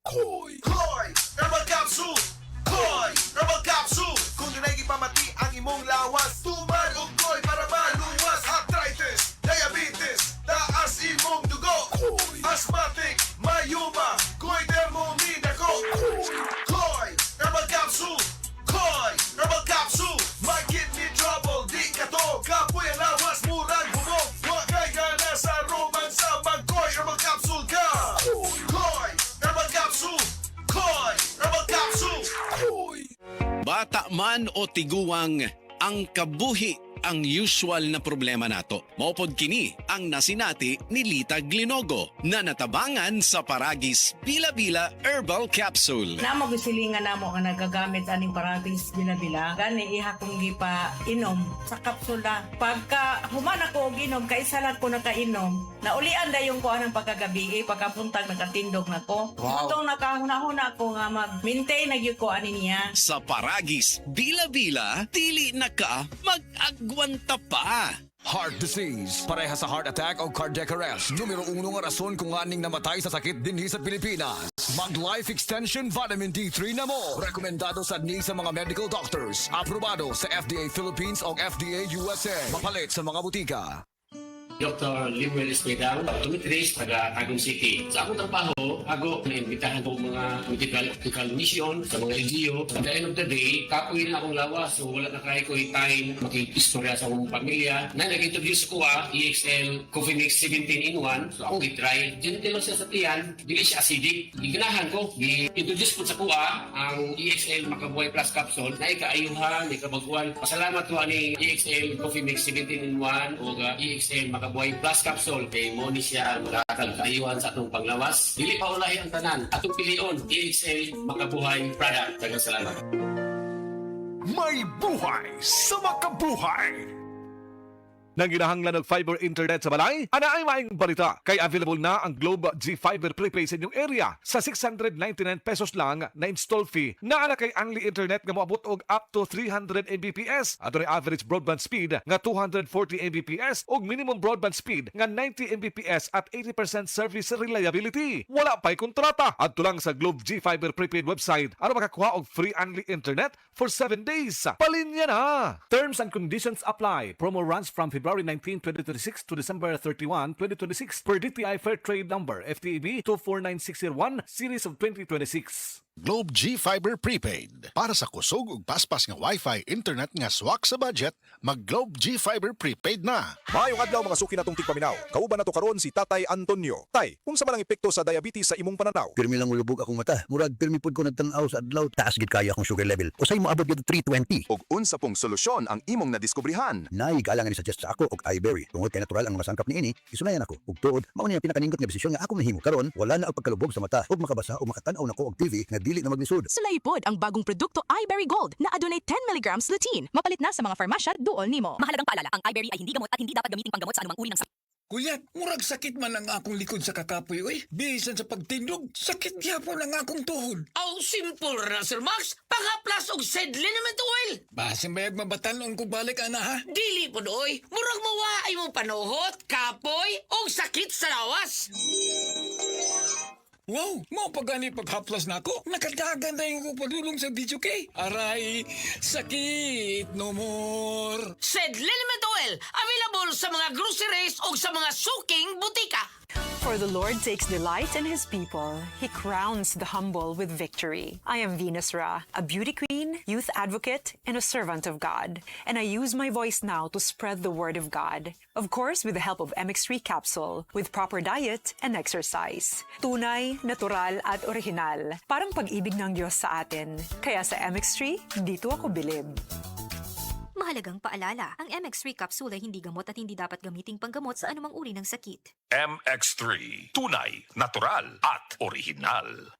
Koy! Koy! Herbal Capsule! Koy! Herbal Capsule! Kung dunay gipamati ang imong lawas, tuman og koy para maluwas. Arthritis, diabetes, taas imong dugo. Koy! Asthmatic, mayuma, koy thermomid ako. Koy! Herbal Capsule! Koy! Herbal Capsule! My kidney trouble, di ka to. Kapoy ang lawas, murang bumog. Huwag kay gana sa romansa, mag-koy Herbal Capsule ka. Koy! Herbal Capsule! Koy! Herbal Capsule! Koy! Bata man o tiguwang, ang kabuhi ang usual na problema nato. Maupod kini ang nasinati ni Lita Glinogo na natabangan sa Paragis Bila-Bila Herbal Capsule. Namo gisilingan namo nga nagagamit aning Paragis Bila-Bila. Gani iha kong gipa inom sa kapsula. Pagka human ako og inom, kaisa lang ko nakainom. Naulian dayon ko anang pagkagabi, pagkapuntag nakatindog nako. Wow. Itong nakahuna-huna ko nga mag-maintain na gyud ko ani niya. Sa Paragis Bila-Bila, dili na ka mag-agwanta pa. Heart disease, pareha sa heart attack o cardiac arrest. Numero 1 nga rason kung aning namatay sa sakit dinhi sa Pilipinas. Mag-Life Extension Vitamin D3 na mo. Rekomendado sa ni sa mga medical doctors. Aprobado sa FDA Philippines o FDA USA. Mapalit sa mga butika. Dr. Limuel Espedal, optometrist, taga Tagum City. Sa akong trabaho, ako naimbitahan ko mga medical mission sa mga LGU. At the end of the day, kapoy na akong lawas. So wala na kaya ko time makikistorya sa akong pamilya. Na nag-introduce ko EXL Coffee Mix 17 in 1. So akong i-try. Gentle siya sa tiyan. Dili siya acidic. Iganahan ko. I-introduce ko sa kuha ang EXL Makabuhay Plus Capsule na ikaayuhan, ikabaguan. Pasalamat ko ani EXL Coffee Mix 17 in 1 o EXL Makabuhay Plus Capsule kay mo ni siya makakagayuhan sa atong panglawas. Dili pa ulahi ang tanan. Atong pilion, EXL Makabuhay product. Daghang salamat. May buhay sa makabuhay! Nang ginahanglan ng fiber internet sa balay, ana ay maing balita. Kay available na ang Globe G Fiber Prepaid sa inyong area sa 699 pesos lang na install fee. Naana kay only internet nga moabot og up to 300 Mbps. Ato ray average broadband speed nga 240 Mbps ug minimum broadband speed nga 90 Mbps at 80% service reliability. Wala pa'y kontrata. Adto lang sa Globe G Fiber Prepaid website aron makakuha og free only internet for 7 days. Palinya na! Terms and conditions apply. Promo runs from February 19, 2026 to December 31, 2026 per DTI Fair Trade Number FTEB 249601 Series of 2026. Globe G Fiber Prepaid. Para sa kusog ug paspas nga Wi-Fi internet nga swak sa budget, mag Globe G Fiber Prepaid na. Maayong adlaw mga suki natong tigpaminaw. Kauban nato karon si Tatay Antonio. Tay, unsa man ang epekto sa diabetes sa imong pananaw? Pirmi lang ulubog akong mata. Murag pirmi pud ko nagtan-aw sa adlaw. Taas gid kaya akong sugar level. Usay mo abot gid 320. Ug unsa pong solusyon ang imong nadiskubrihan? Nay galangan ni suggest sa ako og iBerry. Tungod kay natural ang mga sangkap niini, isunayan ako. Ug tuod, mao ni ang pinakanindot nga desisyon nga akong nahimo karon. Wala na og pagkalubog sa mata ug makabasa ug makatan-aw nako og TV nga dili na maglisod. Sulaipod ang bagong produkto iBerry Gold na adunay 10 mg lutein. Mapalit na sa mga farmasya duol nimo. Mahalagang paalala, ang iBerry ay hindi gamot at hindi dapat gamitin panggamot sa anumang uri ng sakit. Kuyat, murag sakit man ang akong likod sa kakapoy, oy. Bisan sa pagtindog, sakit gyapon ang akong tuhod. Aw, simple ra, Sir Max. Pangaplas og sedlin naman to, oil. Basin bayag mabatan kung balik, ana, ha? Dili po, oy. Murag mawaay mong panuhot, kapoy, og sakit sa lawas. Wow, mo pagani paghaplas na ako. Nakadagan na yung padulong sa video kay. Aray, sakit no more. Sedlin naman to, oil. Available sa mga groceries o sa mga suking butika. For the Lord takes delight in His people. He crowns the humble with victory. I am Venus Ra, a beauty queen, youth advocate, and a servant of God. And I use my voice now to spread the word of God. Of course, with the help of MX3 capsule, with proper diet and exercise. Tunay, natural, at original. Parang pag-ibig ng Diyos sa atin. Kaya sa MX3, dito ako bilib. Mahalagang paalala, ang MX3 capsule ay hindi gamot at hindi dapat gamiting panggamot sa anumang uri ng sakit. MX3. Tunay, natural, at original.